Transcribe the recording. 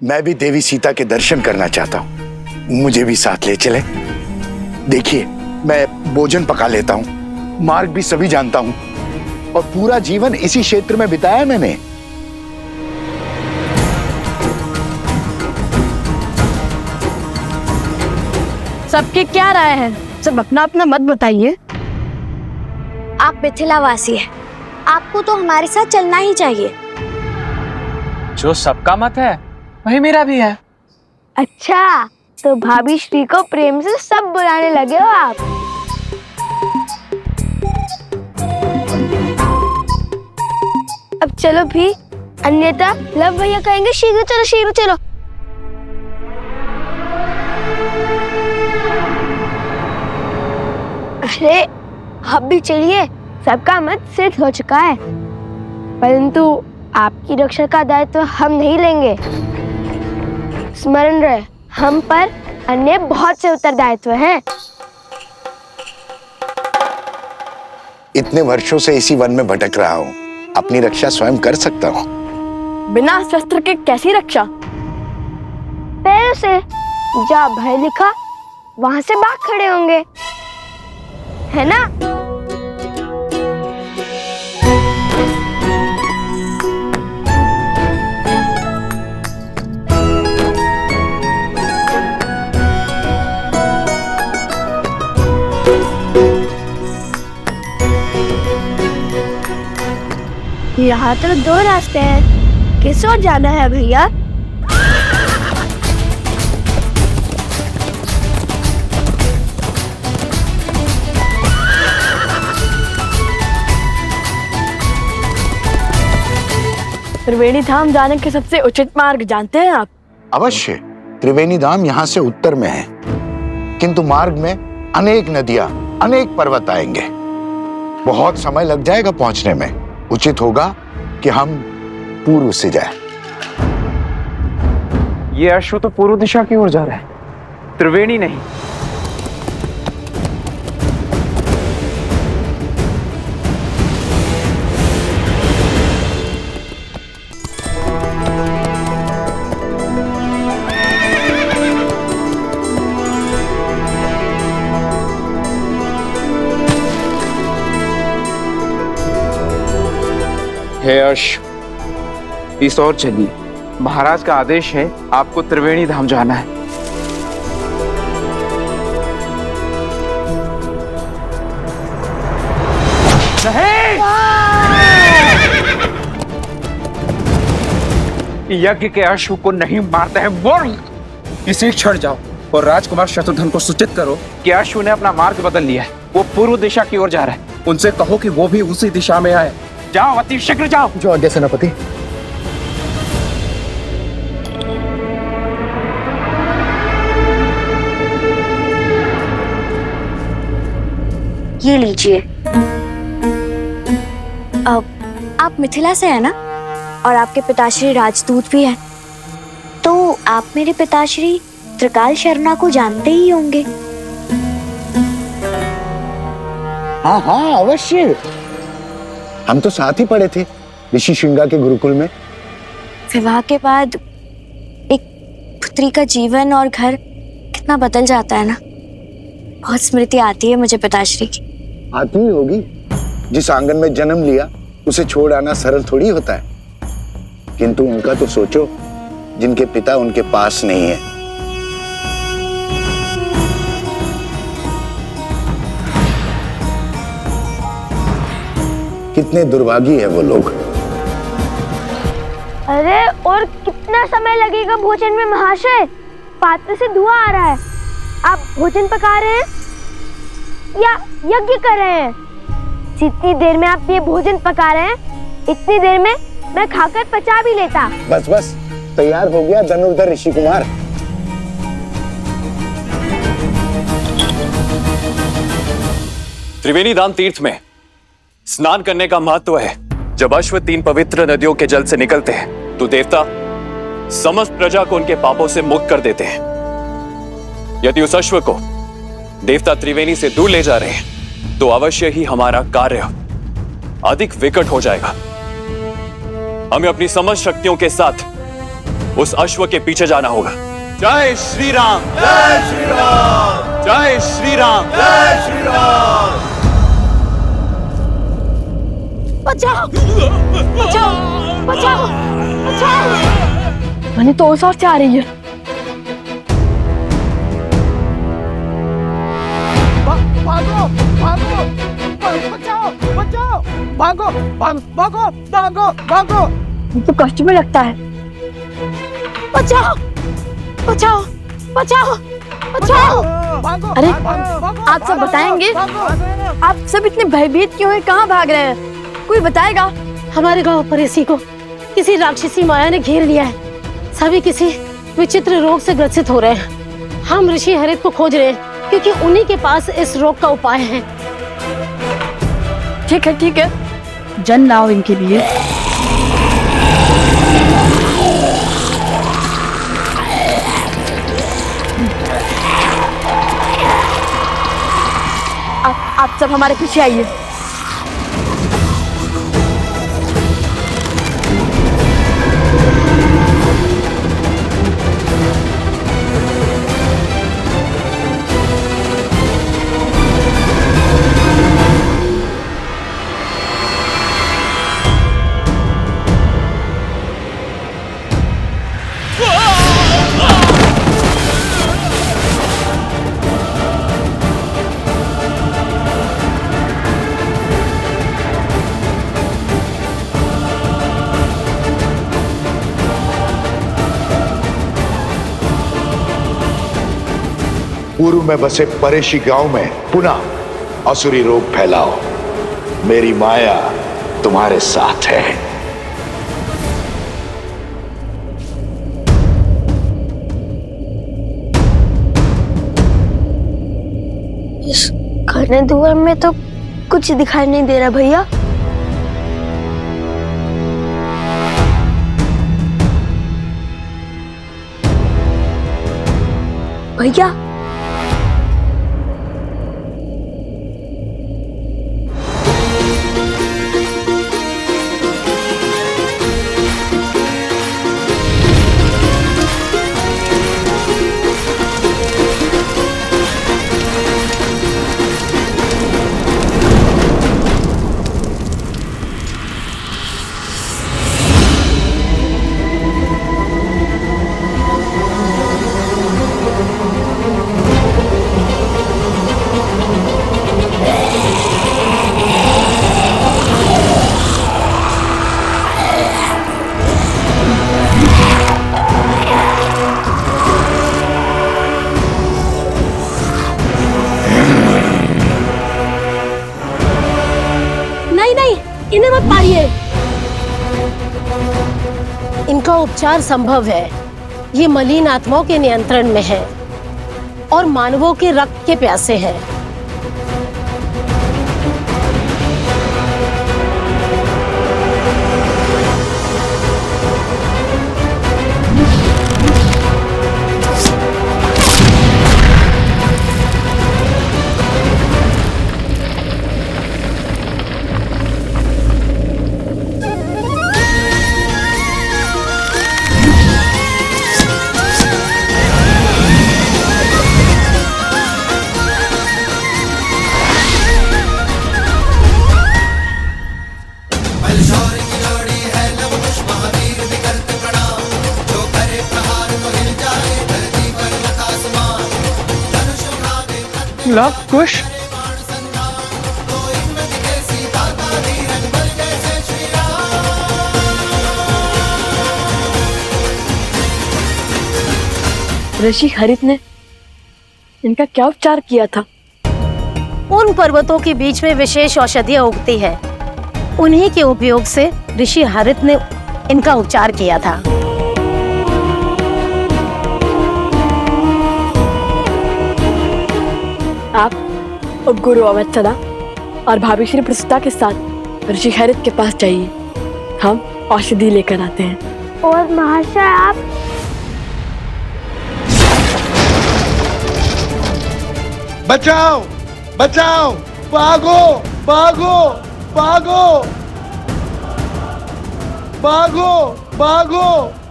मैं भी देवी सीता के दर्शन करना चाहता हूँ, मुझे भी साथ ले चले। देखिए, मैं भोजन पका लेता हूँ, मार्ग भी सभी जानता हूँ और पूरा जीवन इसी क्षेत्र में बिताया मैंने। सबकी क्या राय है? सब अपना अपना मत बताइए। आप मिथिलावासी हैं, आपको तो हमारे साथ चलना ही चाहिए। जो सबका मत है वही मेरा भी है। अच्छा, तो भाभी श्री को प्रेम से सब बुलाने लगे हो आप। अब चलो भी, अन्यथा लव भैया कहेंगे शीघ्र चलो शीघ्र चलो। अरे अब भी चलिए, सबका मत सिद्ध हो चुका है, परंतु आपकी रक्षा का दायित्व हम नहीं लेंगे। स्मरण रहे, हम पर अन्य बहुत से उत्तरदायित्व हैं। इतने वर्षों से इसी वन में भटक रहा हूँ, अपनी रक्षा स्वयं कर सकता हूँ। बिना शस्त्र के कैसी रक्षा? पैरों से। जहाँ भय लिखा वहां से बाघ खड़े होंगे, है ना? यहाँ तो दो रास्ते हैं, किस ओर जाना है भैया? त्रिवेणी धाम जाने के सबसे उचित मार्ग जानते हैं आप? अवश्य, त्रिवेणी धाम यहाँ से उत्तर में है, किंतु मार्ग में अनेक नदियां, अनेक पर्वत आएंगे। बहुत समय लग जाएगा पहुंचने में। उचित होगा कि हम पूर्व से जाएं। ये अश्व तो पूर्व दिशा की ओर जा रहा है, त्रिवेणी नहीं। हे अश्व, इस ओर चलिए। महाराज का आदेश है, आपको त्रिवेणी धाम जाना है। नहीं! यज्ञ के अश्व को नहीं मारते हैं मोर। इसी क्षण जाओ और राजकुमार शत्रुघ्न को सूचित करो कि अश्व ने अपना मार्ग बदल लिया है, वो पूर्व दिशा की ओर जा रहा है। उनसे कहो कि वो भी उसी दिशा में आए। जाओ, अति शीघ्र जाओ। जो आज्ञा सेनापति। ये लीजिए। अब आप मिथिला से हैं ना, और आपके पिताश्री राजदूत भी हैं, तो आप मेरे पिताश्री त्रिकाल शर्मा को जानते ही होंगे। हाँ हाँ, अवश्य। हम तो साथ ही पढ़े थे ऋषि श्रृंगा के गुरुकुल में। विवाह के बाद एक पुत्री का जीवन और घर कितना बदल जाता है ना। बहुत स्मृति आती है मुझे पिताश्री की। आती ही होगी, जिस आंगन में जन्म लिया उसे छोड़ आना सरल थोड़ी होता है। किंतु उनका तो सोचो, जिनके पिता उनके पास नहीं है। कितने दुर्भागी है वो लोग। अरे और कितना समय लगेगा भोजन में महाशय? पात्र से धुआं आ रहा है। आप भोजन पका रहे हैं या यज्ञ कर रहे हैं? जितनी देर में आप ये भोजन पका रहे हैं, इतनी देर में मैं खाकर पचा भी लेता। बस बस, तैयार हो गया धनुर्धर ऋषि कुमार। त्रिवेणी धाम तीर्थ में स्नान करने का महत्व है। जब अश्व 3 पवित्र नदियों के जल से निकलते हैं तो देवता समस्त प्रजा को उनके पापों से मुक्त कर देते हैं। यदि उस अश्व को देवता त्रिवेणी से दूर ले जा रहे हैं तो अवश्य ही हमारा कार्य अधिक विकट हो जाएगा। हमें अपनी समस्त शक्तियों के साथ उस अश्व के पीछे जाना होगा। जय श्री राम, जय श्री राम, जय श्री राम, जय श्री राम। बचाओ बचाओ बचाओ बचाओ। मैंने तो उस ओर से आ रही है। भागो भागो बचाओ बचाओ, भागो भागो भागो भागो। ये तो कष्ट में लगता है। बचाओ बचाओ बचाओ बचाओ। अरे आप सब बताएंगे? आप सब इतने भयभीत क्यों हैं? कहाँ भाग रहे हैं? कोई बताएगा? हमारे गांव पर इसी को किसी राक्षसी माया ने घेर लिया है। सभी किसी विचित्र रोग से ग्रसित हो रहे हैं। हम ऋषि हरित को खोज रहे हैं क्योंकि उन्हीं के पास इस रोग का उपाय है। ठीक है, जन लाओ इनके लिए। आप सब हमारे पीछे आइए। पूर्व में बसे परेशी गांव में पुनः असुरी रोग फैलाओ। मेरी माया तुम्हारे साथ है। इस घने धुएं में तो कुछ दिखाई नहीं दे रहा भैया। भैया इन्हें मत मारिए। इनका उपचार संभव है। ये मलिन आत्माओं के नियंत्रण में है और मानवों के रक्त के प्यासे हैं। लव कुश, ऋषि हरित ने इनका क्या उपचार किया था? उन पर्वतों के बीच में विशेष औषधियां उगती है। उन्हीं के उपयोग से ऋषि हरित ने इनका उपचार किया था। आप उपगुरु अवत्सदा और भाभी श्री प्रसूता के साथ ऋषि हरित के पास जाइए। हम औषधि लेकर आते हैं। और महाशय आप? बचाओ बचाओ, भागो भागो भागो भागो भागो।